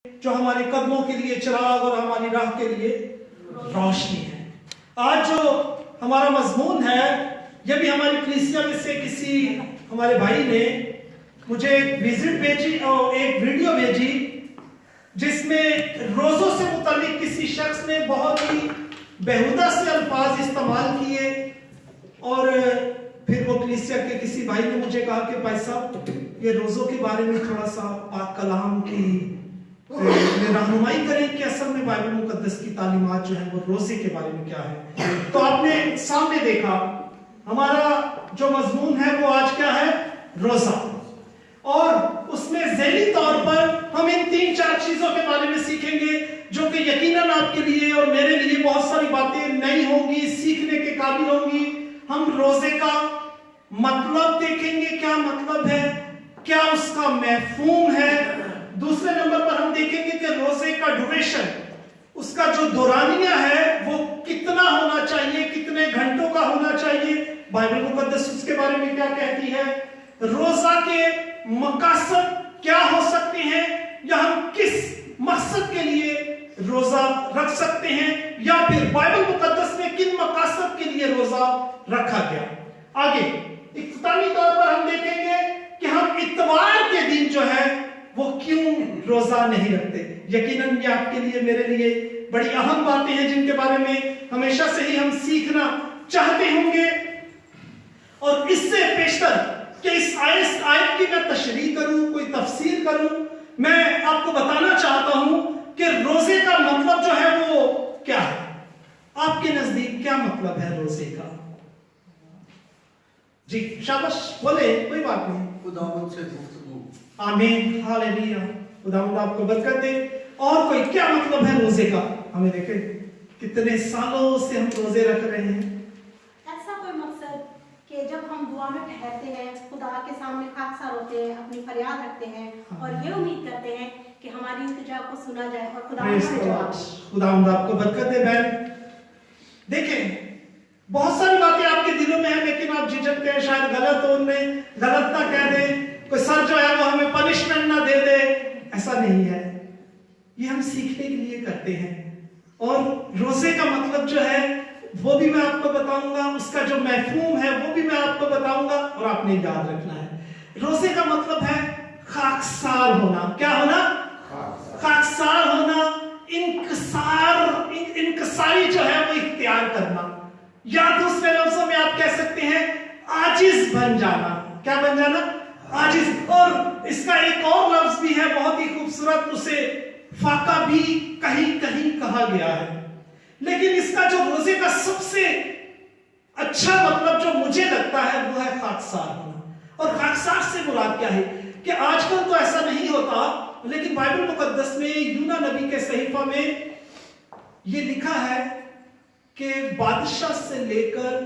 جو ہمارے قدموں کے لیے چراغ اور ہماری راہ کے لیے روشنی ہے۔ آج جو ہمارا مضمون ہے یہ بھی ہماری کلیسیا میں سے کسی ہمارے بھائی نے مجھے ایک وزٹ بھیجی اور ایک ویڈیو بھیجی جس میں روزوں سے متعلق کسی شخص نے بہت ہی بےہودہ سے الفاظ استعمال کیے، اور پھر وہ کلیسیا کے کسی بھائی نے مجھے کہا کہ بھائی صاحب یہ روزوں کے بارے میں تھوڑا سا پاک کلام کی رہنمائی کریں کہ اصل میں بائبل مقدس کی تعلیمات جو ہیں وہ روزے کے بارے میں کیا ہے۔ تو آپ نے سامنے دیکھا ہمارا جو مضمون ہے وہ آج کیا ہے، روزہ، اور اس میں ذہنی طور پر ہم ان 3-4 چیزوں کے بارے میں سیکھیں گے جو کہ یقیناً آپ کے لیے اور میرے لیے بہت ساری باتیں نئی ہوں گی، سیکھنے کے قابل ہوں گی۔ ہم روزے کا مطلب دیکھیں گے، کیا مطلب ہے، کیا اس کا مفہوم ہے۔ دوسرے نمبر پر ہم دیکھیں گے کہ روزے کا ڈیوریشن، اس کا جو دورانیہ ہے وہ کتنا ہونا چاہیے، کتنے گھنٹوں کا ہونا چاہیے، بائبل مقدس اس کے بارے میں کیا کہتی ہے، روزہ کے مقاصد کیا ہو سکتے ہیں، یا ہم کس مقصد کے لیے روزہ رکھ سکتے ہیں، یا پھر بائبل مقدس میں کن مقاصد کے لیے روزہ رکھا گیا۔ آگے اختتامی طور پر ہم دیکھیں گے کہ ہم اتوار کے دن جو ہے وہ کیوں روزہ نہیں رکھتے۔ یقیناً یہ آپ کے لیے میرے لیے بڑی اہم باتیں ہیں جن کے بارے میں ہمیشہ سے ہی ہم سیکھنا چاہتے ہوں گے، اور اس سے پیشتر کہ اس آیت کی میں تشریح کروں، کوئی تفسیر کروں، میں آپ کو بتانا چاہتا ہوں کہ روزے کا مطلب جو ہے وہ کیا ہے۔ آپ کے نزدیک کیا مطلب ہے روزے کا؟ جی شاباش بولے، کوئی بات نہیں۔ خداوند سے گفتگو۔ آمین، ہاللیلویا، خداوند آپ کو برکت دے۔ اور کوئی کیا مطلب ہے روزے کا؟ ہمیں دیکھیں کتنے سالوں سے ہم روزے رکھ رہے ہیں۔ ایسا کوئی مقصد کہ جب ہم دعا میں ٹھہرتے ہیں، خدا کے سامنے خاکسار ہوتے ہیں، اپنی فریاد رکھتے ہیں اور یہ امید کرتے ہیں کہ ہماری التجا کو سنا جائے اور خداوند آپ کو برکت دے۔ بہن دیکھیں بہت ساری باتیں آپ کے دلوں میں ہیں، لیکن آپ جھجکتے ہیں شاید غلط ہو، ان میں غلط نہ کہہ دیں، کوئی سر جو ہے وہ ہمیں پنشمنٹ نہ دے دے۔ ایسا نہیں ہے، یہ ہم سیکھنے کے لیے کرتے ہیں، اور روزے کا مطلب جو ہے وہ بھی میں آپ کو بتاؤں گا، اس کا جو مفہوم ہے وہ بھی میں آپ کو بتاؤں گا، اور آپ نے یاد رکھنا ہے۔ روزے کا مطلب ہے خاکسار ہونا۔ کیا ہونا؟ خاکسار ہونا، انکساری جو ہے وہ اختیار کرنا، یا دوسرے لفظوں میں آپ کہہ سکتے ہیں عاجز بن جانا۔ کیا بن جانا؟ عاجز۔ اور اس کا ایک اور لفظ بھی ہے بہت ہی خوبصورت، اسے فاقہ بھی کہیں کہیں کہا گیا ہے، لیکن اس کا جو روزے کا سب سے اچھا مطلب جو مجھے لگتا ہے وہ ہے خاکسار ہونا۔ اور خاکسار سے مراد کیا ہے کہ آج کل تو ایسا نہیں ہوتا، لیکن بائبل مقدس میں یونا نبی کے صحیفہ میں یہ لکھا ہے کہ بادشاہ سے لے کر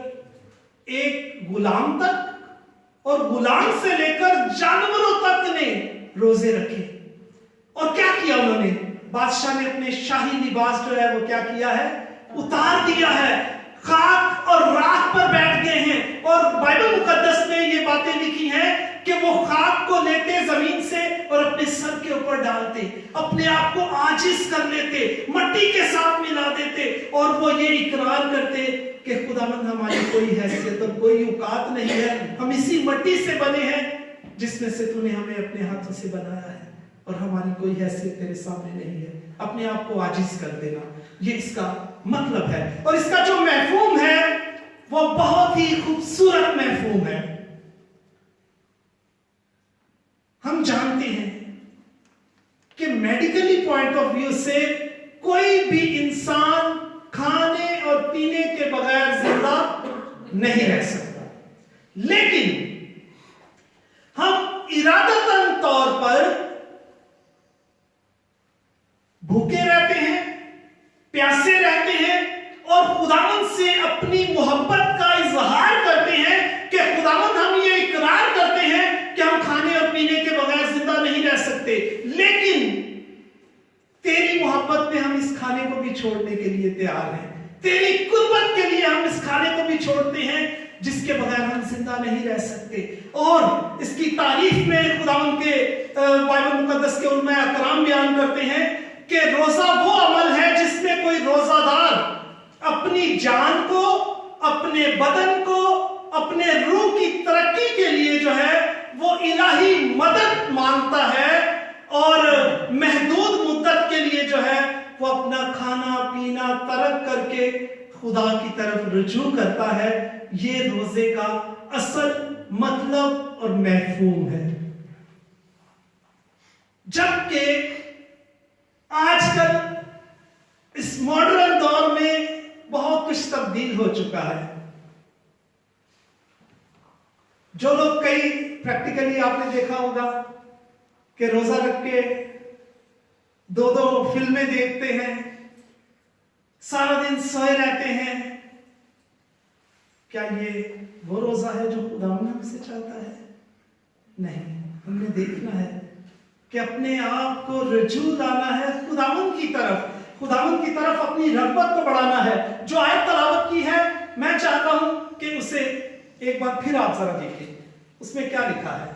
ایک غلام تک اور غلام سے لے کر جانوروں تک نے روزے رکھے۔ اور کیا کیا انہوں نے؟ بادشاہ نے اپنے شاہی لباس جو ہے وہ کیا کیا ہے؟ اتار دیا ہے، خاک اور راکھ پر بیٹھ گئے ہیں۔ اور بائبل مقدس میں یہ باتیں لکھی ہیں کہ وہ خاک کو لیتے زمین سے اور اپنے سر کے اوپر ڈالتے، اپنے آپ کو عاجز کر لیتے، مٹی کے ساتھ ملا دیتے، اور وہ یہ اقرار کرتے کہ خداوند ہماری کوئی حیثیت اور کوئی اوقات نہیں ہے، ہم اسی مٹی سے بنے ہیں جس میں سے تو نے ہمیں اپنے ہاتھوں سے بنایا ہے، اور ہماری کوئی حیثیت تیرے سامنے نہیں ہے۔ اپنے آپ کو عاجز کر دینا، یہ اس کا مطلب ہے۔ اور اس کا جو مفہوم ہے وہ بہت ہی خوبصورت مفہوم ہے۔ ہم جانتے ہیں کہ میڈیکلی پوائنٹ آف ویو سے کوئی بھی انسان کھانے اور پینے کے بغیر زندہ نہیں رہ سکتا، لیکن ہم ارادتاً طور پر بھوکے رہتے ہیں، پیاسے رہتے ہیں، اور خداوند سے اپنی محبت کا اظہار کرتے ہیں کہ خداوند ہم یہ اقرار کرتے ہیں کہ ہم کھانے اور پینے کے بغیر زندہ نہیں رہ سکتے، لیکن تیری محبت میں ہم اس کھانے کو بھی چھوڑنے کے لیے تیار ہیں، تیری قربت کے لیے ہم اس کھانے کو بھی چھوڑتے ہیں جس کے بغیر ہم زندہ نہیں رہ سکتے۔ اور اس کی تعریف میں خداوند کے बाइबल मुकद्दस के उलमा अकराम बयान करते हैं कि रोजा वो अमल है जिसमें कोई रोजादार अपनी जान को, अपने बदन को, अपने रूह की तरक्की के लिए जो है वो इलाही मदद मांगता है और महदूद मुद्दत के लिए जो है वो अपना खाना पीना तर्क करके खुदा की तरफ रुजू करता है। ये रोजे का असल मतलब और मफहूम है। जबकि आजकल इस मॉडर्न दौर में बहुत कुछ तब्दील हो चुका है। जो लोग कई प्रैक्टिकली आपने देखा होगा कि रोजा रख के दो फिल्में देखते हैं, सारा दिन सोए रहते हैं। क्या ये वो रोजा है जो खुदावंद हमसे चाहता है? नहीं, हमने देखना है कि अपने आप को रुजू लाना है खुदावंद की तरफ अपनी रग़बत को बढ़ाना है। जो आयत तलावत की है, मैं चाहता हूं कि उसे एक बार फिर आप जरा देखें, उसमें क्या लिखा है।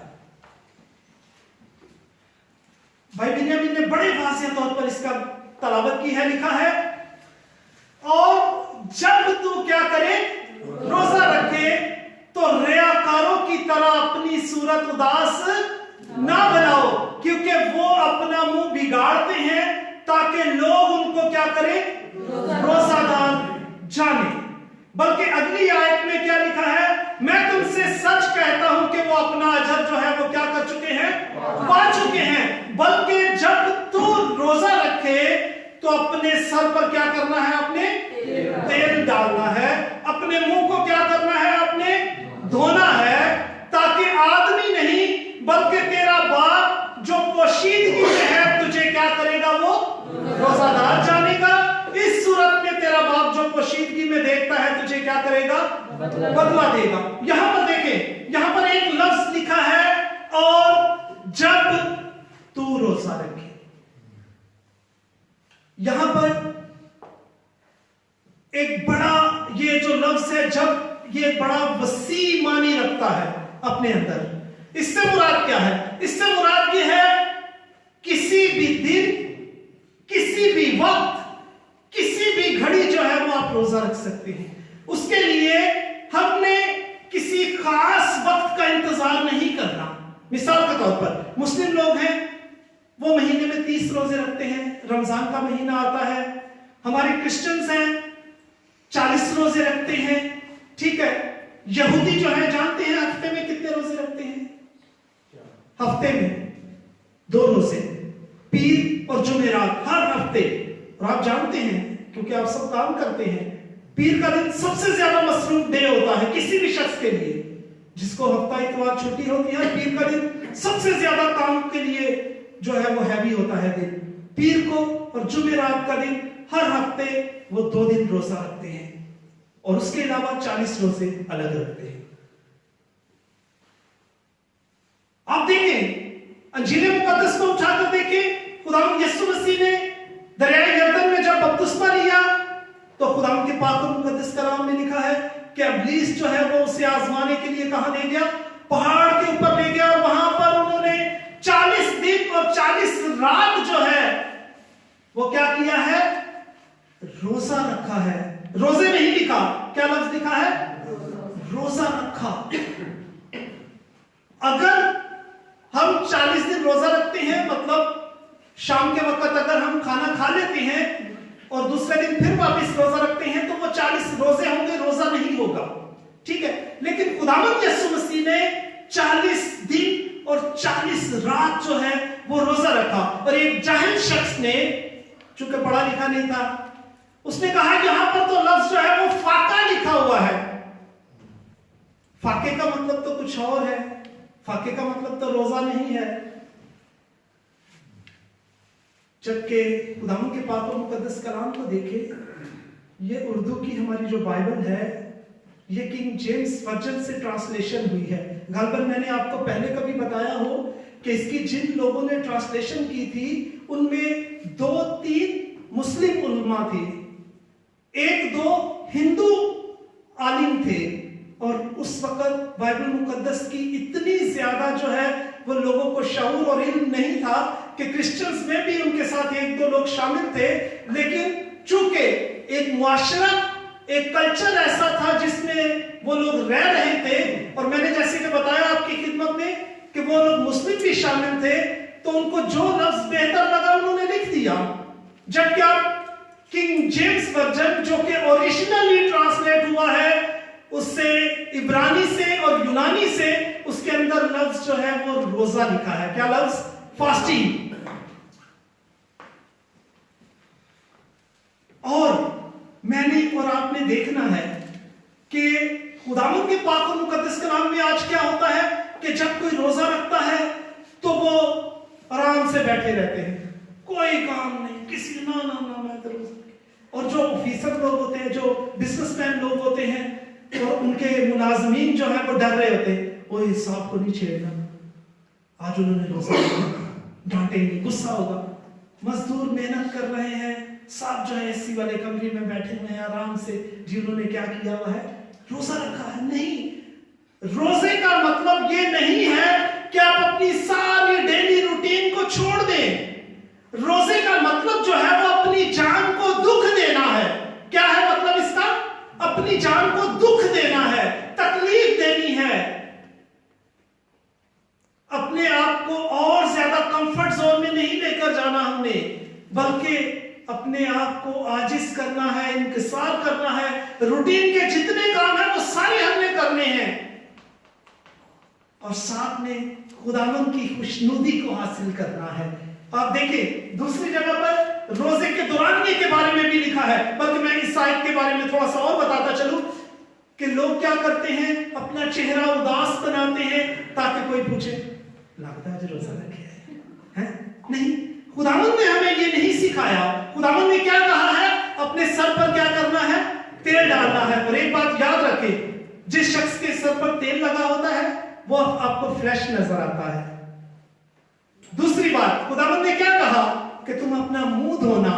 भाई बिन्यामीन ने बड़े वाज़ेह तौर पर इसका तलावत की है। लिखा है, और जब तू क्या करे, रोजा रखे, तो रियाकारों की तरह अपनी सूरत उदास ना बनाओ, क्योंकि वो अपना मुंह बिगाड़ते हैं ताकि लोग उनको क्या करें, रोजादार जाने। बल्कि अगली आयत में क्या लिखा है, मैं तुमसे सच कहता हूं कि वो अपना अजर जो है वो क्या कर चुके हैं, पा चुके हैं। बल्कि जब तू रोजा रखे तो अपने सर पर क्या करना है, अपने तेल डालना है, अपने मुंह को क्या करना है, अपने धोना है, ताकि आदमी नहीं बल्कि तेरा बाप जो पोशीदगी में है तुझे क्या करेगा, वो रोजादार जानेगा। इस सूरत में तेरा बाप जो पोशीदगी में देखता है तुझे क्या करेगा, बदला देगा। यहां पर देखें, यहां पर एक लफ्ज लिखा है, और जब तू रोजा रखे। यहां पर एक बड़ा ये जो लफ्ज है, जब ये बड़ा वसी मानी रखता है अपने अंदर। इससे मुराद क्या है? इससे मुराद ये है किसी भी दिन, किसी भी वक्त, किसी भी घड़ी जो है वो आप रोजा रख सकते हैं। उसके लिए हमने किसी खास वक्त का इंतजार नहीं करना। मिसाल के तौर पर मुस्लिम लोग हैं, वो महीने में 30 रोजे रखते हैं, रमजान का महीना आता है। हमारे क्रिश्चियंस हैं, 40 रोजे रखते हैं, ठीक है। यहूदी जो है जानते हैं हफ्ते में कितने रोजे रखते हैं? हफ्ते में 2 रोजे, पीर और जुमेरात, हर हफ्ते। और आप जानते हैं क्योंकि आप सब काम करते हैं, पीर का दिन सबसे ज्यादा मसरूफ डे होता है किसी भी शख्स के लिए। जिसको हफ्ता इतवार छुट्टी होती है, पीर का दिन सबसे ज्यादा काम के लिए जो है वो हैवी होता है दिन। पीर को और जुमेरात का दिन हर हफ्ते वो 2 दिन रोजा रखते हैं, और उसके अलावा 40 रोजे अलग रखते हैं। आप देखें, अंजील मुकद्दस को उठाकर देखें, खुदावंद यीशु मसीह ने दरियाए यरदन में जब बपतिस्मा लिया तो खुदावंद के पाक और मुकद्दस कलाम में लिखा है कि इब्लीस जो है वो उसे आजमाने के लिए कहां ले गया, पहाड़ के ऊपर ले गया, और वहां पर उन्होंने 40 दिन और 40 रात जो है वो क्या किया है, रोजा रखा है। रोजे नहीं लिखा, क्या लफ्ज लिखा है, रोजा रखा। अगर हम 40 दिन रोजा रखते हैं, मतलब शाम के वक्त अगर हम खाना खा लेते हैं और दूसरे दिन फिर वापस रोजा रखते हैं, तो वो 40 रोजे होंगे, रोजा नहीं होगा, ठीक है। लेकिन खुदावंद यीशु मसीह ने 40 दिन और 40 रात जो है वो रोजा रखा। और एक जाहिल शख्स ने, चूंकि पढ़ा लिखा नहीं था, उसने कहा यहां पर तो लफ्ज जो है वो फाका लिखा हुआ है। फाके का मतलब तो कुछ और है, फाके का मतलब तो रोजा नहीं है। जबकि खुदावंद के पाक और मुकद्दस कलाम को देखें, ये उर्दू की हमारी जो बाइबल है, ये किंग जेम्स वर्जन से ट्रांसलेशन हुई है। गालबन मैंने आपको पहले कभी बताया हो कि इसकी जिन लोगों ने ट्रांसलेशन की थी उनमें 2-3 मुस्लिम उलमा थे, 1-2 हिंदू आलिम थे। और उस वक्त बाइबल मुकद्दस की इतनी ज्यादा जो है وہ لوگوں کو شعور اور علم نہیں تھا کہ کرسچنز میں بھی ان کے ساتھ ایک دو لوگ شامل تھے، لیکن چونکہ ایک معاشرہ، ایک کلچر ایسا تھا جس میں وہ لوگ رہ رہے تھے، اور میں نے جیسے کہ بتایا آپ کی خدمت میں کہ وہ لوگ مسلم بھی شامل تھے، تو ان کو جو لفظ بہتر لگا انہوں نے لکھ دیا. جبکہ آپ کنگ جیمز ورژن جو کہ اوریجنلی ٹرانسلیٹ ہوا ہے اس سے عبرانی سے اور یونانی سے، اس کے اندر لفظ جو ہے وہ روزہ لکھا ہے. کیا لفظ؟ فاسٹنگ. اور میں نے اور آپ نے دیکھنا ہے کہ خداوند کے پاک اور مقدس کلام میں آج کیا ہوتا ہے کہ جب کوئی روزہ رکھتا ہے تو وہ آرام سے بیٹھے رہتے ہیں، کوئی کام نہیں، کسی نہ میں تو روزہ. اور جو آفیسر لوگ ہوتے ہیں، جو بزنس مین لوگ ہوتے ہیں، اور ان کے ملازمین جو ہیں وہ ڈر رہے ہوتے ہیں، وہ حساب کو نہیں چھیڑنا، آج انہوں نے روزہ رکھا، ڈانٹیں گے، غصہ ہوگا. مزدور محنت کر رہے ہیں، صاحب جو ہے اے سی والے کمرے میں بیٹھے ہوئے ہیں آرام سے، جی انہوں نے کیا کیا ہوا ہے؟ روزہ رکھا ہے. نہیں، روزے کا مطلب یہ نہیں ہے کہ آپ اپنی ساری ڈیلی روٹین کو چھوڑ دیں. روزے کا مطلب جو ہے وہ اپنی جان کو دکھ دینا ہے. کیا ہے مطلب اس کا؟ اپنی جان کو دکھ دینا ہے، تکلیف دینی ہے، اپنے آپ کو اور زیادہ کمفرٹ زون میں نہیں لے کر جانا ہم نے، بلکہ اپنے آپ کو عاجز کرنا ہے، انکسار کرنا ہے. روٹین کے جتنے کام ہیں وہ سارے ہم نے کرنے ہیں، اور ساتھ میں خداوند کی خوشنودی کو حاصل کرنا ہے. آپ دیکھیں دوسری جگہ پر روزے کے دورانیے کے بارے میں بھی لکھا ہے، بلکہ میں اس آیت کے بارے میں تھوڑا سا اور بتاتا چلوں کہ لوگ کیا کرتے ہیں، اپنا چہرہ اداس بناتے ہیں تاکہ کوئی پوچھے لگتا ہے جو روزہ رکھے ہے. نہیں، خداوند نے ہمیں یہ نہیں سکھایا. خداوند نے کیا کہا ہے؟ اپنے سر پر کیا کرنا ہے؟ تیل ڈالنا ہے. اور ایک بات یاد رکھیں، جس شخص کے سر پر تیل لگا ہوتا ہے وہ آپ کو فریش نظر آتا ہے. دوسری بات، خداوند نے کیا کہا کہ تم اپنا منہ دھونا.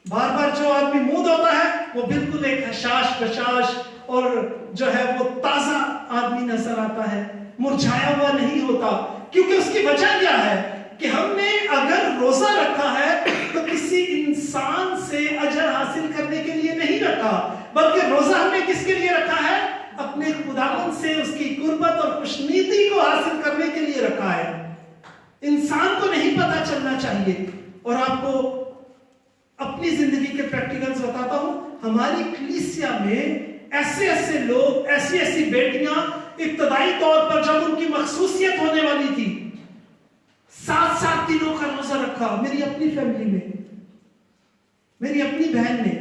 بار بار جو آدمی منہ دھوتا ہے وہ بالکل ایک حشاش بشاش اور جو ہے وہ تازہ آدمی نظر آتا ہے، مرجھایا ہوا نہیں ہوتا. کیونکہ اس کی وجہ کیا ہے کہ ہم نے اگر روزہ رکھا ہے تو کسی انسان سے اجر حاصل کرنے کے لیے نہیں رکھا، بلکہ روزہ ہم نے کس کے لیے رکھا ہے؟ اپنے خداوند سے اس کی قربت اور خوشنودی کو حاصل کرنے کے لیے رکھا ہے. انسان کو نہیں پتا چلنا چاہیے. اور آپ کو اپنی زندگی کے پریکٹیکلز بتاتا ہوں. ہماری کلیسیا میں ایسے لوگ، ایسی بیٹیاں ابتدائی طور پر جب ان کی مخصوصیت ہونے والی تھی 7 دنوں کا روزہ رکھا. میری اپنی فیملی میں میری اپنی بہن نے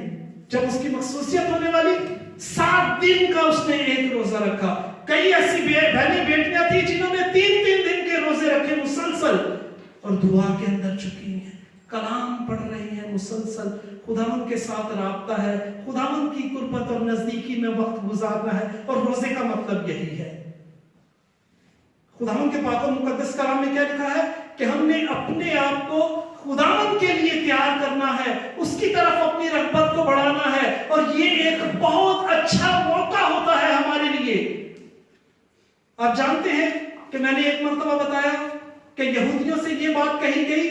جب اس کی مخصوصیت ہونے والی 7 دن کا اس نے ایک روزہ رکھا. کئی ایسی بہنیں بیٹیاں تھیں جنہوں نے 3 دن کے روزے رکھے مسلسل، اور دعا کے اندر چکی ہیں، کلام پڑھ رہی ہیں مسلسل، خداوند کے ساتھ رابطہ ہے، خداوند کی قربت اور نزدیکی میں وقت گزارنا ہے. اور روزے کا مطلب یہی ہے. خداوند کے پاک و مقدس کلام میں کیا لکھا ہے کہ ہم نے اپنے آپ کو خداوند کے لیے تیار کرنا ہے، اس کی طرف اپنی رغبت کو بڑھانا ہے. اور یہ ایک بہت اچھا موقع ہوتا ہے ہمارے لیے. آپ جانتے ہیں کہ میں نے ایک مرتبہ بتایا کہ یہودیوں سے یہ بات کہی گئی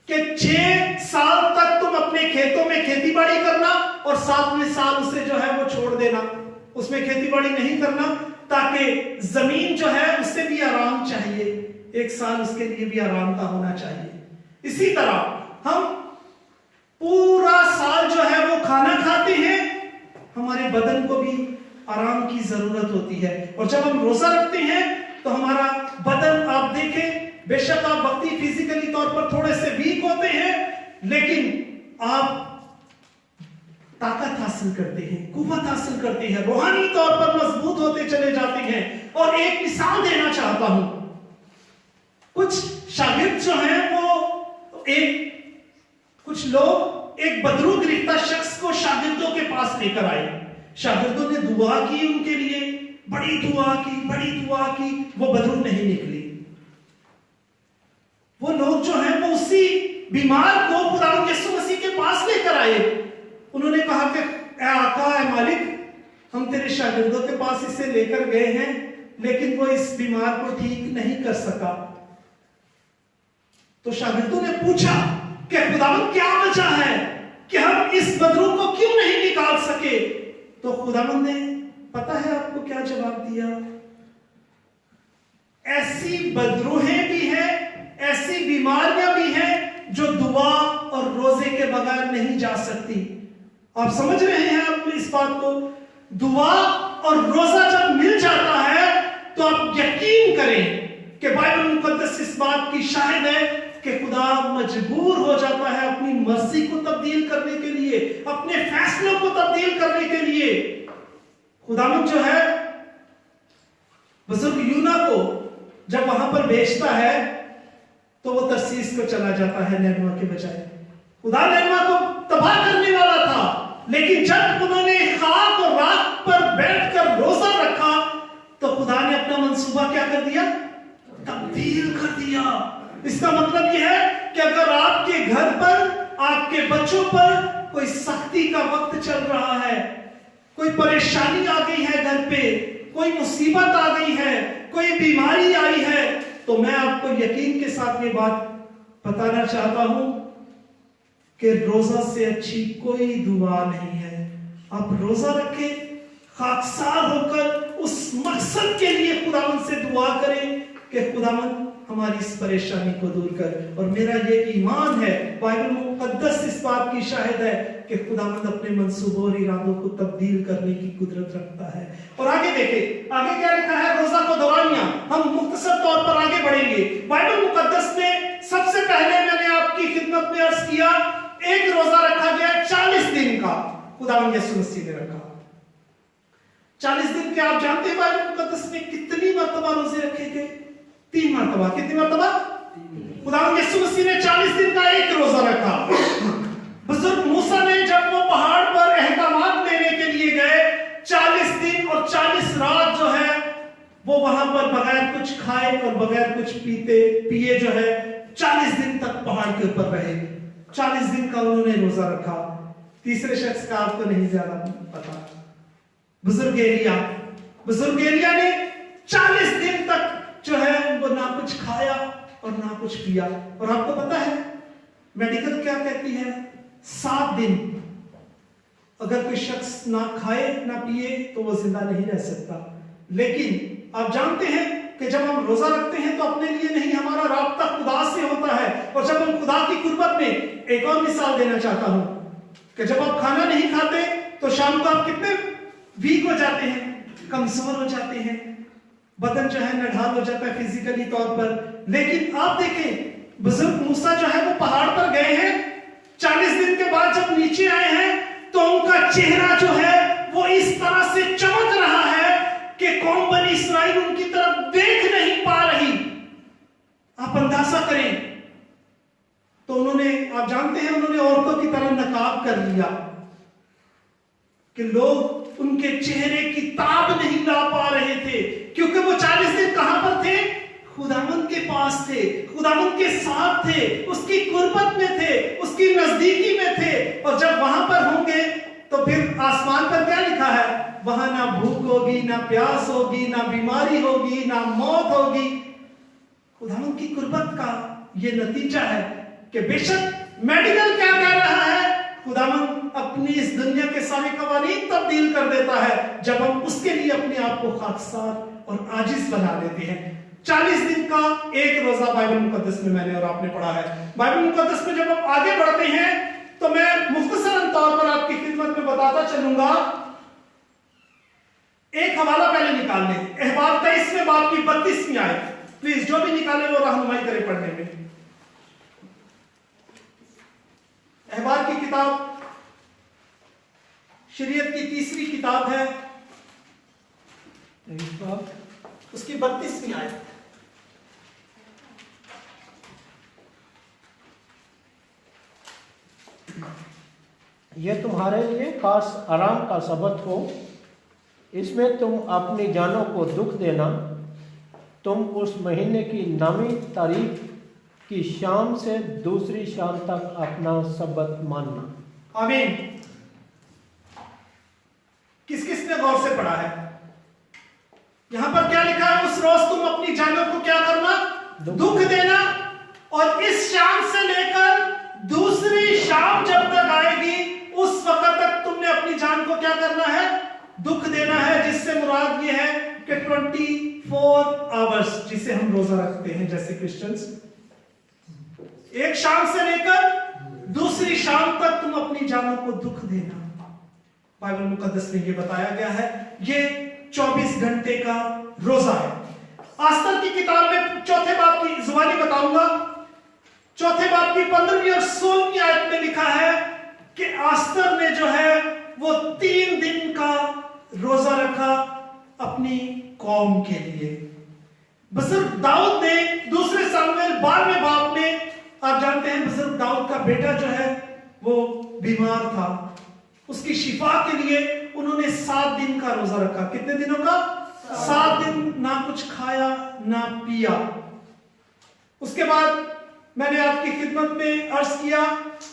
کہ 6 سال تک تم اپنے کھیتوں میں کھیتی باڑی کرنا اور 7ویں سال اسے جو ہے وہ چھوڑ دینا، اس میں کھیتی باڑی نہیں کرنا، تاکہ زمین جو ہے اس سے بھی آرام چاہیے، 1 سال اس کے لیے بھی آرام کا ہونا چاہیے. اسی طرح ہم پورا سال جو ہے وہ کھانا کھاتے ہیں، ہمارے بدن کو بھی آرام کی ضرورت ہوتی ہے. اور جب ہم روزہ رکھتے ہیں تو ہمارا بدن، آپ دیکھیں، بے شک آپ وقتی فزیکلی طور پر تھوڑے سے ویک ہوتے ہیں، لیکن آپ طاقت حاصل کرتے ہیں، قوت حاصل کرتے ہیں، روحانی طور پر مضبوط ہوتے چلے جاتے ہیں. اور ایک مثال دینا چاہتا ہوں. کچھ شاگرد جو ہیں وہ کچھ لوگ ایک بدرو گرفتہ شخص کو شاگردوں کے پاس لے کر آئے. شاگردوں نے دعا کی ان کے لیے، بڑی دعا کی، وہ بدرو نہیں نکلی. وہ لوگ جو ہیں وہ اسی بیمار کو خداوند یسوع مسیح کے پاس لے کر آئے. انہوں نے کہا کہ اے آقا، اے مالک، ہم تیرے شاگردوں کے پاس اسے لے کر گئے ہیں لیکن وہ اس بیمار کو ٹھیک نہیں کر سکا. تو شاگردوں نے پوچھا کہ خداوند کیا وجہ ہے کہ ہم اس بدرو کو کیوں نہیں نکال سکے؟ تو خداوند نے پتا ہے آپ کو کیا جواب دیا؟ ایسی بدروہیں بھی ہیں، ایسی بیماریاں بھی ہیں جو دعا اور روزے کے بغیر نہیں جا سکتی. آپ سمجھ رہے ہیں آپ اس بات کو؟ دعا اور روزہ جب مل جاتا ہے تو آپ یقین کریں کہ بائبل مقدس اس بات کی شاہد ہے کہ خدا مجبور ہو جاتا ہے اپنی مرضی کو تبدیل کرنے کے لیے، اپنے فیصلوں کو تبدیل کرنے کے لیے. خداوند جو ہے بزرگ یونا کو جب وہاں پر بھیجتا ہے تو وہ ترسیس کو چلا جاتا ہے نینوا کے بجائے. خدا نینوا کو تباہ کرنے والا تھا، لیکن جب انہوں نے خاک اور راکھ پر بیٹھ کر روزہ رکھا تو خدا نے اپنا منصوبہ کیا کر دیا؟ تبدیل کر دیا. اس کا مطلب یہ ہے کہ اگر آپ کے گھر پر، آپ کے بچوں پر کوئی سختی کا وقت چل رہا ہے، کوئی پریشانی آ گئی ہے گھر پہ، کوئی مصیبت آ گئی ہے، کوئی بیماری آئی ہے، تو میں آپ کو یقین کے ساتھ یہ بات بتانا چاہتا ہوں کہ روزہ سے اچھی کوئی دعا نہیں ہے. آپ روزہ رکھیں، خاکسار ہو کر اس مقصد کے لیے خداوند سے دعا کریں کہ خداوند ہماری اس پریشانی کو دور کر. اور میرا یہ ایمان ہے، بائبل مقدس اس بات کی شاہد ہے کہ خداوند اپنے منصوبوں اور ارادوں کو تبدیل کرنے کی قدرت رکھتا ہے. اور آگے دیکھیں، آگے کیا لکھا ہے؟ روزہ کو دورانیہ. ہم مختصر طور پر آگے بڑھیں گے. بائبل مقدس میں سب سے پہلے میں نے آپ کی خدمت میں عرض کیا، ایک روزہ رکھا گیا 40 دن کا. خداوند یسوع مسیح نے رکھا 40 دن کے. آپ جانتے ہیں بائبل مقدس میں کتنی مرتبہ روزے رکھے گئے؟ 3 مرتبہ. کتنی مرتبہ؟ خداوند یسوع مسیح نے 40 دن کا ایک روزہ رکھا. بزرگ موسیٰ نے جب وہ پہاڑ پر احکامات لینے کے لیے گئے، 40 دن اور 40 رات جو ہے وہ وہاں پر بغیر کچھ کھائے اور بغیر کچھ پیے جو ہے 40 دن تک پہاڑ کے اوپر رہے. 40 دن کا انہوں نے روزہ رکھا. تیسرے شخص کا آپ کو نہیں زیادہ پتا، بزرگ ایلیا نے 40 دن تک جو ہے وہ نہ کچھ کھایا اور نہ کچھ پیا. اور آپ کو پتا ہے میڈیکل کیا کہتی ہے؟ 7 دن اگر کوئی شخص نہ کھائے نہ پیے تو وہ زندہ نہیں رہ سکتا. لیکن آپ جانتے ہیں کہ جب ہم روزہ رکھتے ہیں تو اپنے لیے نہیں، ہمارا رابطہ خدا سے ہوتا ہے. اور جب ہم خدا کی قربت میں، ایک اور مثال دینا چاہتا ہوں کہ جب آپ کھانا نہیں کھاتے تو شام کو آپ کتنے ویک ہو جاتے ہیں، کمزور ہو جاتے ہیں، بدن جو ہے نڈھال ہو جاتا ہے فزیکلی طور پر. لیکن آپ دیکھیں بزرگ موسیٰ جو ہے وہ پہاڑ پر گئے ہیں، 40 دن کے بعد جب نیچے آئے ہیں تو ان کا چہرہ جو ہے وہ اس طرح سے چمک رہا ہے کہ قوم بنی اسرائیل ان کی طرف دیکھ نہیں پا رہی. آپ اندازہ کریں. تو انہوں نے، آپ جانتے ہیں، انہوں نے عورتوں کی طرح نقاب کر لیا کہ لوگ ان کے چہرے کی تاب نہیں لا پا رہے تھے، کیونکہ وہ 40 دن کہاں پر تھے؟ خداوند کے پاس تھے، خداوند کے ساتھ تھے، اس کی قربت میں تھے، اس کی نزدیکی میں تھے. اور جب وہاں پر ہوں گے تو پھر آسمان پر کیا لکھا ہے؟ وہاں نہ بھوک ہوگی، نہ پیاس ہوگی، نہ بیماری ہوگی، نہ موت ہوگی. خداوند کی قربت کا یہ نتیجہ ہے کہ بے شک میڈیکل کیا کہہ رہا ہے، خداوند اپنی اس دنیا کے سارے قوانین تبدیل کر دیتا ہے جب ہم اس کے لیے اپنے آپ کو خاکسار اور عاجز بنا لیتے ہیں. 40 دن کا ایک روزہ بائبل مقدس میں نے اور آپ نے پڑھا ہے. بائبل مقدس میں جب ہم آگے بڑھتے ہیں تو میں مختصراً طور پر آپ کی خدمت میں بتاتا چلوں گا. ایک حوالہ پہلے نکال لیں، احبار 23 میں باب کی 32ویں آیت. پلیز جو بھی نکالے وہ رہنمائی کرے پڑھنے میں. احبار کی کتاب شریعت کی تیسری کتاب ہے، اس کی 32ویں آیت. یہ تمہارے لیے خاص آرام کا سبت ہو، اس میں تم اپنی جانوں کو دکھ دینا. تم اس مہینے کی 9ویں تاریخ کی شام سے دوسری شام تک اپنا سبت ماننا. آمین. کس کس نے غور سے پڑھا ہے؟ यहां पर क्या लिखा है? उस रोज तुम अपनी जानों को क्या करना? दुख देना। और इस शाम से लेकर दूसरी शाम जब तक आएगी उस वक्त तक तुमने अपनी जान को क्या करना है? दुख देना है। जिससे मुराद ये है कि 24 आवर्स जिसे हम रोजा रखते हैं जैसे क्रिश्चियंस, एक शाम से लेकर दूसरी शाम तक तुम अपनी जानों को दुख देना। बाइबल मुकद्दस में ये बताया गया है। ये 24 घंटे का रोजा है। आस्तर की किताब में चौथे बाब की जुबानी बताऊंगा, चौथे बाब की 15वीं और 16वीं आयत में लिखा है कि आस्तर ने जो है वो 3 दिन का रोजा रखा अपनी कौम के लिए। बुजुर्ग दाऊद ने दूसरे सामुएल 12वें बाब में, आप जानते हैं बुजुर्ग दाऊद का बेटा जो है वो बीमार था, उसकी शिफा के लिए उन्होंने 7 दिन का रोजा रखा। कितने दिनों का? 7 दिन ना कुछ खाया ना पिया। उसके बाद मैंने आपकी खिदमत में अर्ज किया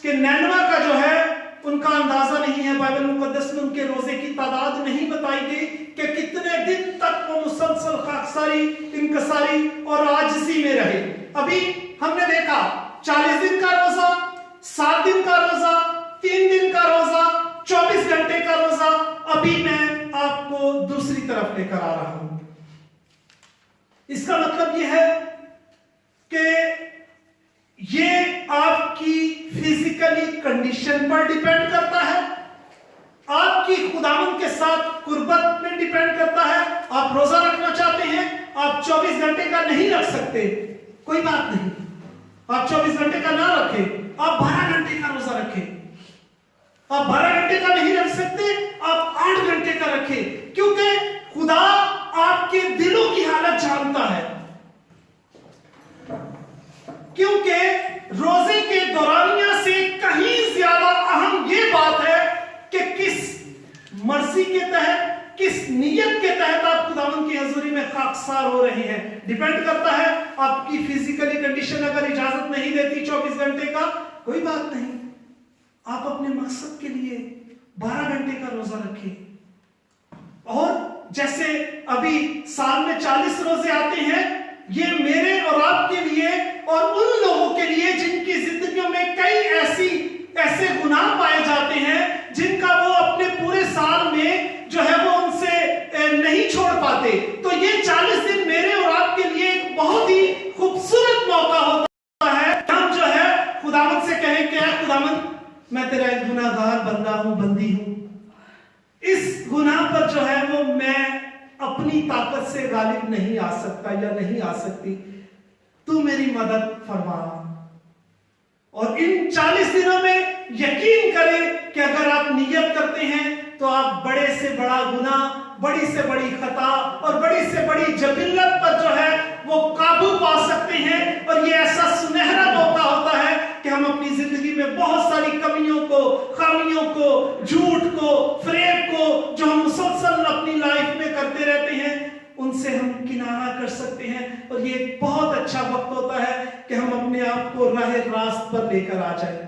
कि नैनवा का जो है उनका अंदाजा नहीं है। बाइबल मुकद्दस में उनके रोजे की तादाद नहीं बताई गई कि कितने दिन तक वो मुसलसल खाकसारी, इंकसारी और आजिज़ी में रहे। अभी हमने देखा 40 दिन का रोजा, 7 दिन का रोजा, 3 दिन का रोजा, 24 घंटे का रोजा। अभी मैं आपको दूसरी तरफ लेकर आ रहा हूं। इसका मतलब यह है कि ये आपकी फिजिकली कंडीशन पर डिपेंड करता है, आपकी खुदावंद के साथ कुर्बत में डिपेंड करता है। आप रोजा रखना चाहते हैं, आप 24 घंटे का नहीं रख सकते, कोई बात नहीं, आप 24 घंटे का ना रखें, आप 12 घंटे का रोजा रखें। आप 12 घंटे का नहीं रख सकते, आप 8 घंटे का रखें, क्योंकि खुदा आपके दिलों की हालत जानता है। क्योंकि रोजे के दौरानिया से कहीं ज्यादा अहम यह बात है कि किस मर्जी के तहत, किस नियत के तहत आप खुदावंद की हजूरी में खाकसार हो रहे हैं। डिपेंड करता है आपकी फिजिकली कंडीशन अगर इजाजत नहीं देती 24 घंटे का, कोई बात नहीं, आप अपने मकसद के लिए 12 घंटे का रोजा रखें। और जैसे अभी साल में 40 रोजे आते हैं, ये मेरे और आपके लिए और उन लोगों के लिए जिनकी जिंदगियों में कई ऐसे गुनाह पाए जाते हैं जिनका वो अपने पूरे साल में जो है वो उनसे नहीं छोड़ पाते। तो ये 40 दिन मेरे और आपके लिए एक बहुत ही खूबसूरत मौका होता है। हम जो है खुदावंद से कहें कि ऐ खुदावंद, मैं तेरा एक गुनाहगार बंदा हूं, बंदी हूं, इस गुनाह पर जो है वो मैं अपनी ताकत से गालिब नहीं आ सकता या नहीं आ सकती, तू मेरी मदद फरमा। और इन 40 दिनों में यकीन करें कि अगर आप नियत करते हैं तो आप बड़े से बड़ा गुनाह, बड़ी से बड़ी खता और बड़ी से बड़ी जबिल्लत पर जो है वो काबू पा सकते हैं। और ये ऐसा सुनहरा मौका होता है कि हम अपनी जिंदगी में बहुत सारी कमियों को, खामियों को, झूठ को, फरेब को जो हम मुसलसल अपनी लाइफ में करते रहते हैं, उनसे हम किनारा कर सकते हैं। और ये एक बहुत अच्छा वक्त होता है कि हम अपने आप को राह रास्त पर लेकर आ जाए।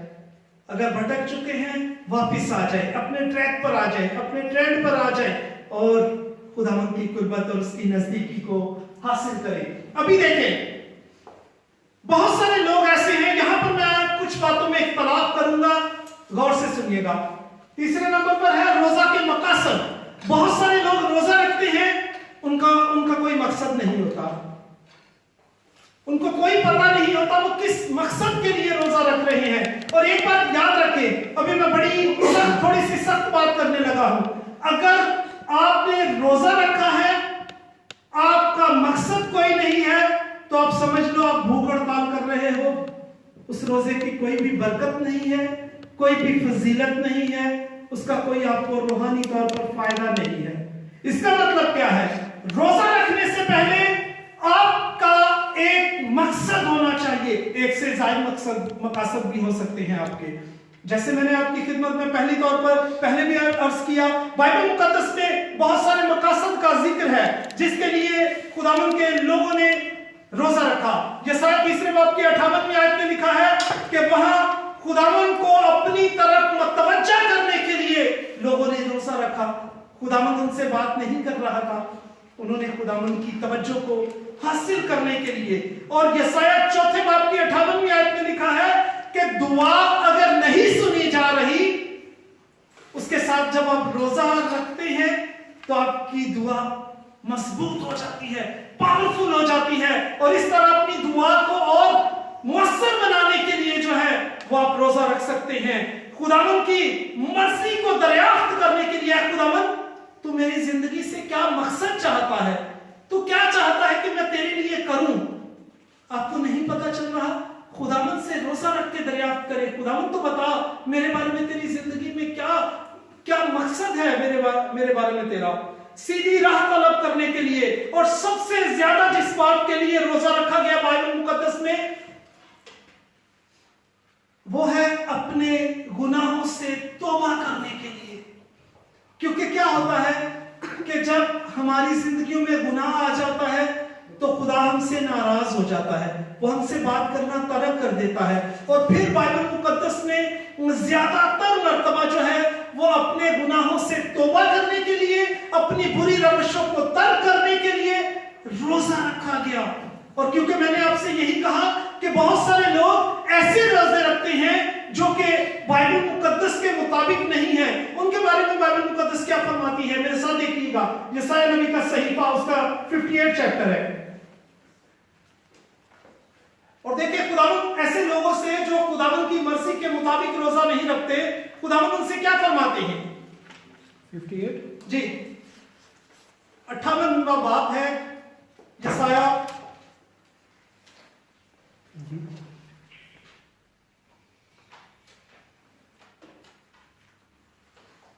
अगर भटक चुके हैं वापस आ जाए, अपने ट्रैक पर आ जाए, अपने ट्रेंड पर आ जाए और खुदावंद की कुर्बत और उसकी नजदीकी को हासिल करें। अभी देखें, बहुत सारे लोग ऐसे हैं, यहां पर मैं कुछ बातों में इख्तलाफ करूंगा, गौर से सुनिएगा। तीसरे नंबर पर है रोजा के मकासद। बहुत सारे लोग रोजा रखते हैं, उनका कोई मकसद नहीं होता, उनको कोई पता नहीं होता वो किस मकसद के लिए रोजा रख रहे हैं। और एक बात याद रखें, अभी मैं थोड़ी सी सख्त बात करने लगा हूं। अगर आपने रोजा रखा है, आपका मकसद कोई नहीं है, तो आप समझ लो आप भूख हड़ताल कर रहे हो। उस रोजे की कोई भी बरकत नहीं है, कोई भी फजीलत नहीं है, उसका कोई आपको रूहानी तौर पर फायदा नहीं है। इसका मतलब क्या है? रोजा रखने से पहले आपका एक मकसद होना चाहिए। एक से ज्यादा मकसद भी हो सकते हैं आपके। जैसे मैंने आपकी खिदमत में पहले भी अर्ज किया, बाइबल मुकद्दस में बहुत सारे मकसद का जिक्र है जिसके लिए खुदावंद के लोगों ने रोजा रखा। यशायाह 3 बाब की 58वीं आयत में लिखा है कि वहां खुदावंद को अपनी तरफ मतवज्जा करने के लिए लोगों ने रोजा रखा। खुदावंद उनसे बात नहीं कर रहा था, उन्होंने खुदावंद की तवज्जो को हासिल करने के लिए। और यशायाह 4 बाब की 58वीं आयत में लिखा है कि दुआ अगर नहीं सुनी जा रही, उसके साथ जब आप रोजा रखते हैं तो आपकी दुआ मजबूत हो जाती है, पावरफुल हो जाती है, और इस तरह अपनी दुआ को और मुअस्सर बनाने के लिए जो है वो आप रोजा रख सकते हैं। खुदावंद की मर्जी को दरियाफ्त करने के लिए, खुदावंद तू मेरी जिंदगी से क्या मकसद चाहता है, तू क्या चाहता है कि मैं तेरे लिए करूं, आपको नहीं पता चल रहा, खुदावंद से रोजा रख के दरियाफ्त करे। खुदावंद तो बता मेरे बारे में, तेरी जिंदगी में क्या क्या मकसद है मेरे बारे में तेरा। सीधी राह तलब करने के लिए, और सबसे ज्यादा जिस बात के लिए रोजा रखा गया बाइबल मुकद्दस में, वो है अपने गुनाहों से तौबा करने के लिए। क्योंकि क्या होता है कि जब हमारी जिंदगियों में गुनाह आ जाता है तो खुदा हमसे नाराज हो जाता है, वो हमसे बात करना तर्क कर देता है, और फिर बाइबल मुकद्दस में ज्यादातर मर्तबा जो है वो अपने गुनाहों से तौबा करने के लिए, अपनी बुरी रवैयों को तर्क करने के लिए रोजा रखा गया। और क्योंकि मैंने आपसे यही कहा कि बहुत सारे लोग ऐसे रोजे रखते हैं जो कि बाइबल मुकद्दस के मुताबिक नहीं है, उनके बारे में बाइबल मुकद्दस क्या फरमाती है, मेरे साथ देखिएगा। यशायाह नबी का सहीफा उसका 58 चैप्टर है, और देखिए खुदावंद ऐसे लोगों से जो खुदावंद की मर्जी के मुताबिक रोजा नहीं रखते, खुदावंद उनसे क्या फरमाते हैं। 58 जी 58वां बाब है यशायाह।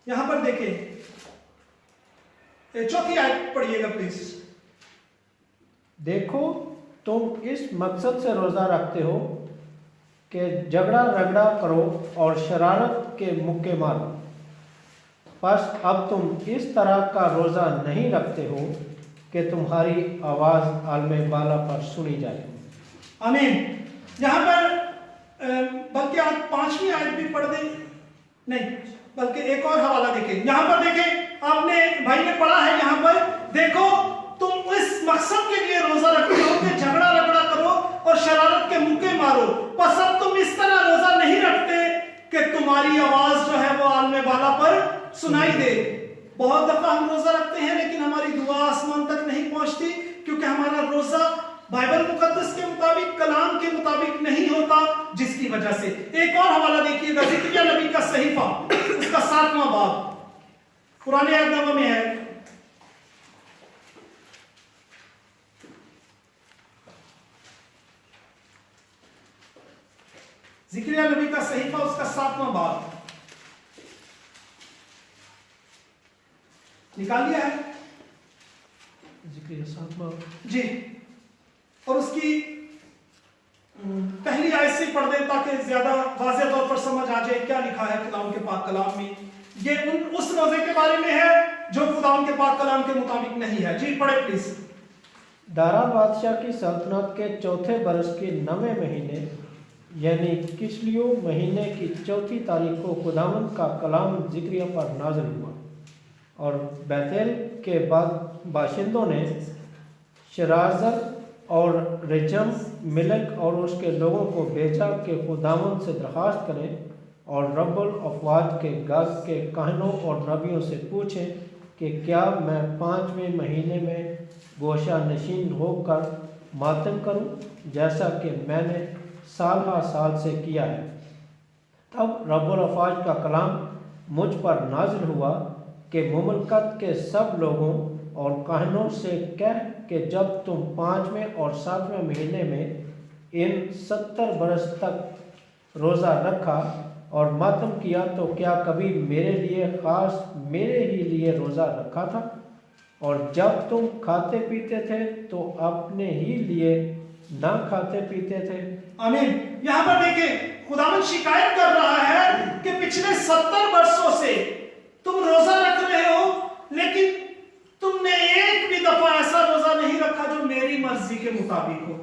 यहां पर देखिए, चौथी आयत पढ़िएगा प्लीज। देखो तुम इस मकसद से रोजा रखते हो कि झगड़ा रगड़ा करो और शरारत के मुक्के मारो, बस अब तुम इस तरह का रोजा नहीं रखते हो कि तुम्हारी आवाज आलमे बाला पर सुनी जाए। आमीन। यहां पर बल्कि आप 5वीं आयत भी पढ़ दें, नहीं बल्कि एक और हवाला देखें। यहां पर देखें, आपने भाई ने पढ़ा है यहां पर, देखो तुम इस मकसद के लिए रोजा रखते हो कि झगड़ा रगड़ा करो और शरारत के मुक्के मारो, बस अब तुम इस तरह रोजा नहीं रखते कि तुम्हारी आवाज जो है वो आलमे बाला पर सुनाई दे। बहुत दफा हम रोजा रखते हैं लेकिन हमारी दुआ आसमान तक नहीं पहुंचती, क्योंकि हमारा रोजा बाइबल मुकद्दस के मुताबिक, कलाम के मुताबिक नहीं होता, जिसकी वजह से। एक और हवाला देखिएगा, ज़िक्रिया नबी का सहीफा उसका 7वां बाब, पुराने अहदनामा में है। ज़िक्रिया नबी का सहीफा उसका 7वां बाब निकाल लिया है ज़िक्रिया 7वां जी, और उसकी पहली आयत से पढ़ दें ताकि ज्यादा वाज़ेह तौर पर समझ आ जाए क्या लिखा है खुदावंद के पाक कलाम में। ये उस रोजे के बारे में है जो खुदावंद के पाक कलाम के मुताबिक नहीं है। जी पढ़े प्लीज। दारा बादशाह की सल्तनत के 4थे बरस के 9वें महीने यानी किस्लियो महीने की 4थी तारीख को खुदावंद का कलाम ज़िक्रिया पर नाज़िल हुआ, और बैतल के बाद बाशिंदों ने शराजर और रेजम मिलक और उसके लोगों को भेजा कि खुदावंद से दरख्वास्त करें और रब्बुल अफ़वाज के गज के काहनों और नबियों से पूछें कि क्या मैं 5वें महीने में गोशा नशीन होकर मातम करूं, जैसा कि मैंने साल हा साल से किया है। तब रब्बुल अफ़वाज का कलाम मुझ पर नाज़िल हुआ कि मुमलकत के सब लोगों और काहनों से कह कि जब तुम 5वें और 7वें महीने में इन 70 बरस तक रोज़ा रखा और मातम किया तो क्या कभी मेरे लिए ख़ास मेरे ही लिए रोज़ा रखा था? और जब तुम खाते पीते थे तो अपने ही लिए ना खाते पीते थे। आमीन। यहाँ पर देखिए खुदावंद शिकायत कर रहा है कि पिछले 70 वर्षों से तुम रोजा रख रहे हो, लेकिन तुमने एक भी दफा ऐसा रोजा नहीं रखा जो मेरी मर्जी के मुताबिक हो।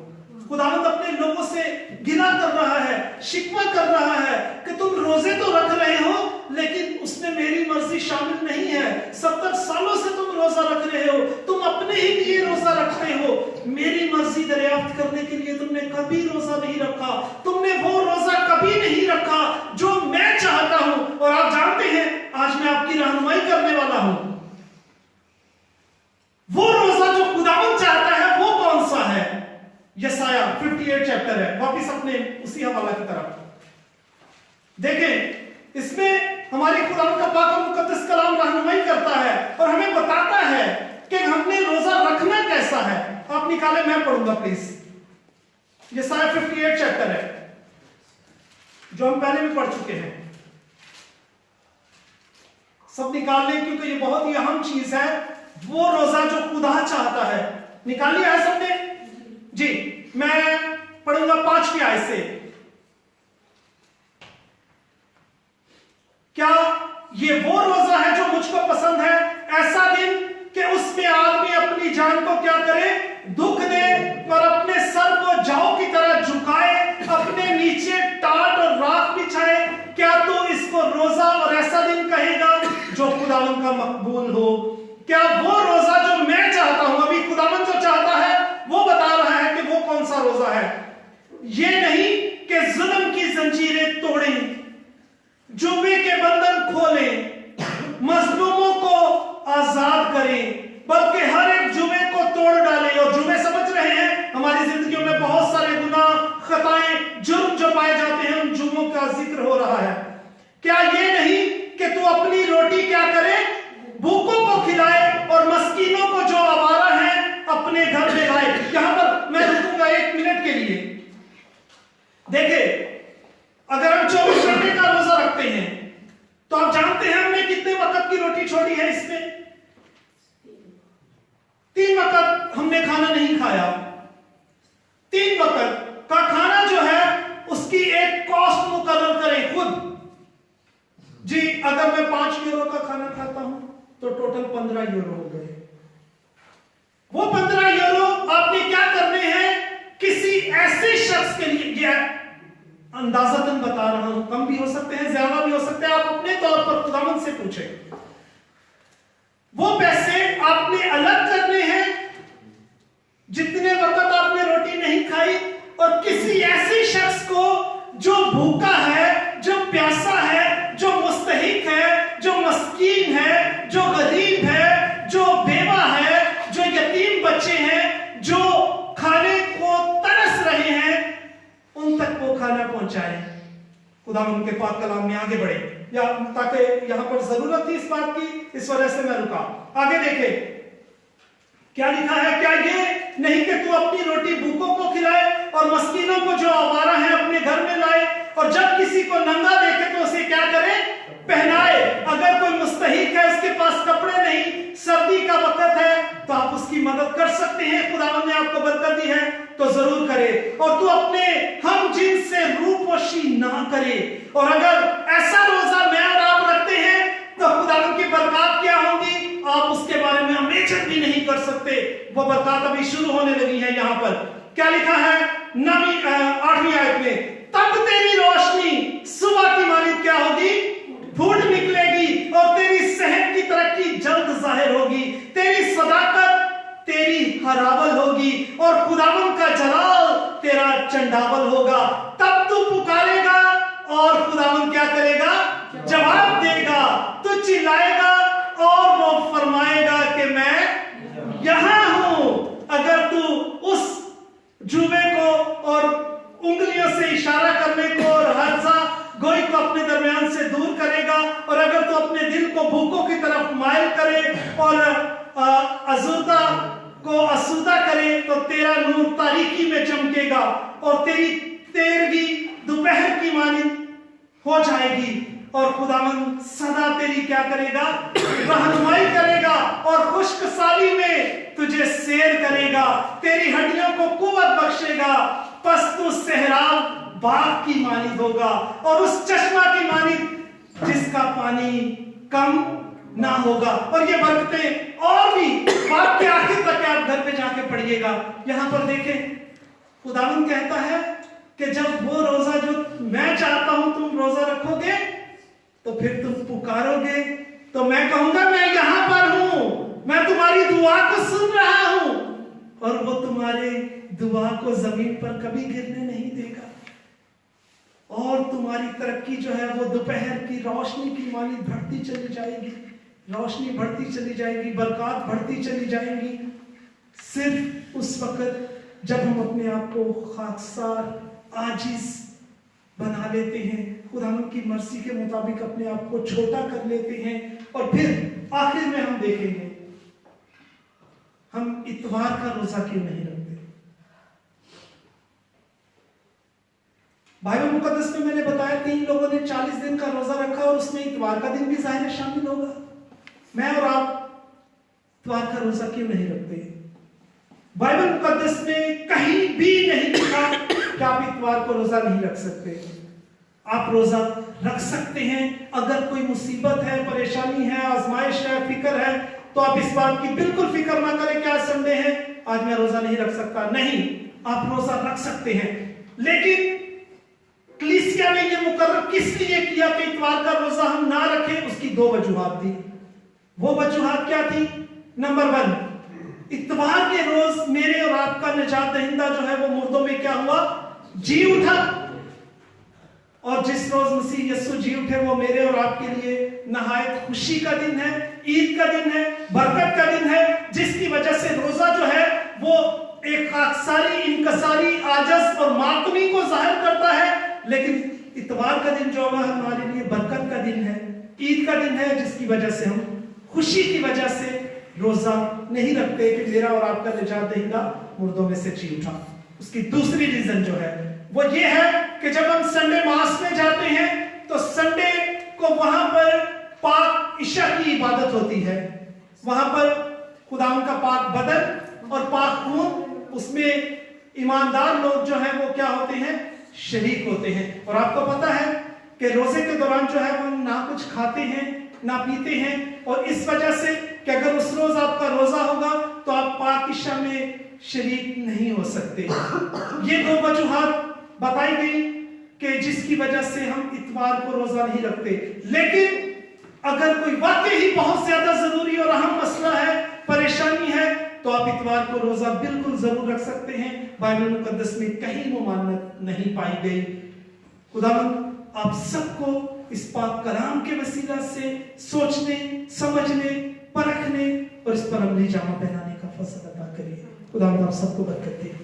खुदावंद अपने लोगों से गिला कर रहा है, शिकवा कर रहा है कि तुम रोजे तो रख रहे हो लेकिन उस उसमें मेरी मर्जी शामिल नहीं है। 70 सालों से तुम रोजा रख रहे हो, तुम अपने ही लिए रोजा रखते हो, मेरी मर्जी दरियाफ्त करने के लिए तुमने कभी रोजा नहीं रखा, तुमने वो रोजा कभी नहीं रखा जो मैं चाहता हूं। और आप जानते हैं आज मैं आपकी रहनुमाई करने वाला हूं। वो रोजा जो खुदावंद चाहता है वो कौन सा है? यशाया 58 चैप्टर है, वापिस अपने उसी हवाला की तरफ देखें। इसमें हमारी खुदावंद का पाक और मुकद्दस कलाम रहनुमाई करता है और हमें बताता है कि हमने रोजा रखना कैसा है। आप निकालें, मैं पढ़ूंगा प्लीज। यशाया 58 चैप्टर है जो हम पहले भी पढ़ चुके हैं। सब निकाल लें क्योंकि ये बहुत ही अहम चीज है। वो रोजा जो खुदा चाहता है, निकाल लिया है सबने जी? मैं पढ़ूंगा 5वीं आयत से। क्या ये वो रोजा है जो मुझको पसंद है? ऐसा दिन कि उसमें आदमी अपनी जान को क्या करे? दुख दे और अपने सर को जौ की तरह झुकाए, अपने नीचे टाट और राख बिछाए। क्या तू इसको रोजा और ऐसा दिन कहेगा जो खुदावंद का मकबूल हो? क्या वो रोजा जो मैं चाहता हूं, अभी खुदावंद जो चाहता है वो बता रहा है कि वो कौन सा रोजा है। ये नहीं कि जुल्म की जंजीरें तोड़ें, जुबे के बंधन खोलें, मजलूमों को आजाद करें, बल्कि हर एक जुबे को तोड़ डालें। और जुबे समझ रहे हैं, हमारी जिंदगियों में बहुत सारे गुनाह, खताएं, जुर्म जो पाए जाते हैं, उन जुर्मों का जिक्र हो रहा है। क्या ये नहीं कि तू अपनी रोटी क्या करे? भूखों को खिलाए और मस्कीनों को जो आवारा है अपने घर में लाए। यहां पर मैं रुकूंगा 1 मिनट के लिए। देखिए, अगर हम 24 घंटे का रोजा रखते हैं तो आप जानते हैं हमने कितने वक्त की रोटी छोड़ी है? इसमें 3 वक्त हमने खाना नहीं खाया। 3 वक्त का खाना जो है उसकी एक कॉस्ट मुकर्रर करें खुद जी। अगर मैं 5 यूरो का खाना खाता हूं तो टोटल 15 यूरो हो गए। वो 15 यूरो आपने क्या करने हैं? किसी ऐसे शख्स के लिए, अंदाजतन बता रहा हूं, कम भी हो सकते हैं, ज्यादा भी हो सकते हैं, आप अपने तौर पर खुदावंद से पूछें। वो पैसे आपने अलग करने हैं जितने वक्त आपने रोटी नहीं खाई, और किसी ऐसे शख्स को जो भूखा है, जो प्यासा है, जो मुस्तहिक है, जो मस्कीन है, जो गरीब है, जो बेवा है, जो यतीम बच्चे हैं, जो खाने को तरस रहे हैं, उन तक वो खाना पहुंचाए। खुदावंद के पाक कलाम में आगे बढ़े, या ताकि यहां पर जरूरत थी इस बात की, इस वजह से मैं रुका। आगे देखे क्या लिखा है। क्या ये नहीं कि तू अपनी रोटी भूखों को खिलाए और मस्कीनों को जो आवारा है अपने घर में लाए, और जब किसी को नंगा देखे तो उसे क्या करे? पहनाए। अगर कोई मुस्तहिक है, उसके पास कपड़े नहीं, सर्दी का वक्त है, तो आप उसकी मदद कर सकते हैं। खुदावंद ने आपको बरकत दी है तो जरूर करे। और तू अपने हम जिन्स से रूपोशी ना करे। और अगर ऐसा रोजा मैं और आप रखते हैं तो खुदावंद की बरकत क्या होगी आप उसके बारे में इमेजिन भी नहीं कर सकते। वो बरकत अभी शुरू होने लगी है। यहां पर क्या लिखा है 8वीं आयत में? तब तेरी रोशनी सुबह की मानित क्या होगी? फूट निकलेगी, और तेरी सेहत की तरक्की जल्द जाहिर होगी। तेरी सदाकत तेरी हरावल होगी, और खुदावंद का जलाल तेरा चंडावल होगा। तब तू पुकारेगा और खुदावंद क्या करेगा? जवाब देगा। तू चिल्लाएगा और वो फरमाएगा कि मैं यहां हूं। अगर तू उस जुबे को और उंगलियों से इशारा करने को और हर्जा गोई को अपने दरमियान से दूर करेगा, और अगर तू अपने दिल को भूखों की तरफ माइल करे और अज़ुर्दा को असुदा करे, तो तेरा नूर तारीकी में चमकेगा और तेरी तेरगी दोपहर की मानित हो जाएगी। और खुदावंद सदा तेरी क्या करेगा? रहनुमाई करेगा और खुशकसाली में तुझे सैर करेगा, तेरी हड्डियों को कुव्वत बख्शेगा। पस तू सहराव बाग की मानित होगा और उस चश्मा की मानित जिसका पानी कम ना होगा। और ये बरकतें और भी बात के आखिर तक आप घर पे जाके पढ़िएगा। यहां पर देखें खुदावंद कहता है कि जब वो रोजा जो मैं चाहता हूं तुम रोजा रखोगे तो फिर तुम पुकारोगे और वो तुम्हारे दुआ को जमीन पर कभी गिरने नहीं देगा, और तुम्हारी तरक्की जो है वो दोपहर की रोशनी की मानी बढ़ती चली जाएगी, रोशनी बढ़ती चली जाएगी, बरकत बढ़ती चली जाएंगी। सिर्फ उस वक्त जब हम अपने आप को खाकसार आजिज बना लेते हैं, खुदावंद की मर्जी के मुताबिक अपने आप को छोटा कर लेते हैं, और फिर आखिर में हम देखेंगे हम इतवार का रोजा क्यों नहीं रखते। बाइबल मुकद्दस में मैंने बताया 3 लोगों ने 40 दिन का रोजा रखा और उसमें इतवार का दिन भी जाहिर शामिल होगा। मैं और आप इतवार का रोजा क्यों नहीं रखते? बाइबल मुकद्दस में कहीं भी नहीं लिखा कि आप इतवार को रोजा नहीं रख सकते। आप रोजा रख सकते हैं। अगर कोई मुसीबत है, परेशानी है, आजमाइश है, फिक्र है, तो आप इस बात की बिल्कुल फिक्र ना करें कि आज संडे है, आज मैं रोजा नहीं रख सकता। नहीं, आप रोजा रख सकते हैं। लेकिन कलीसिया ने यह मुकर्रर किस लिए किया कि इतवार का रोजा हम ना रखें? उसकी 2 वजूहात थी। वो वजूहात क्या थी? नंबर 1, इतवार के रोज मेरे और आपका निजात दहिंदा जो है वो मुर्दों में क्या हुआ? जी उठा। और जिस रोज मसीह यीशु जी उठे वो मेरे और आपके लिए नहायत खुशी का दिन है, ईद का दिन है, बरकत का दिन है, जिसकी वजह से रोजा जो है वो एक खाकसारी, इनकसारी, आजज और मातमी को जाहिर करता है। लेकिन इतवार का दिन जो है हमारे लिए बरकत का दिन है, ईद का दिन है, जिसकी वजह से हम खुशी की वजह से रोजा नहीं रखते कि मेरा और आपका निजात दहिंदा मुर्दों में से जी उठा। उसकी दूसरी रीजन जो है वो ये है कि जब हम संडे मास में जाते हैं तो संडे को वहां पर पाक इशा की इबादत होती है। वहां पर खुदावंद का पाक बदन और पाक खून, उसमें ईमानदार लोग जो है वो क्या होते हैं? शरीक होते हैं। और आपको पता है कि रोजे के दौरान जो है वो ना कुछ खाते हैं ना पीते हैं, और इस वजह से कि अगर उस रोज आपका रोजा होगा तो आप पाक इशा में शरीक नहीं हो सकते। ये 2 वजूहात बताई गई कि जिसकी वजह से हम इतवार को रोजा नहीं रखते। लेकिन अगर कोई वाकई ही बहुत ज्यादा जरूरी और अहम मसला है, परेशानी है, तो आप इतवार को रोजा बिल्कुल जरूर रख सकते हैं। बाइबल मुकद्दस में कहीं मुमानत नहीं पाई गई। खुदावंद आप सबको इस पाक कलाम के वसीला से सोचने, समझने, परखने और इस पर अमली जामा पहनाने का फजल अता करिए। खुदावंद आप सबको बरकत दे।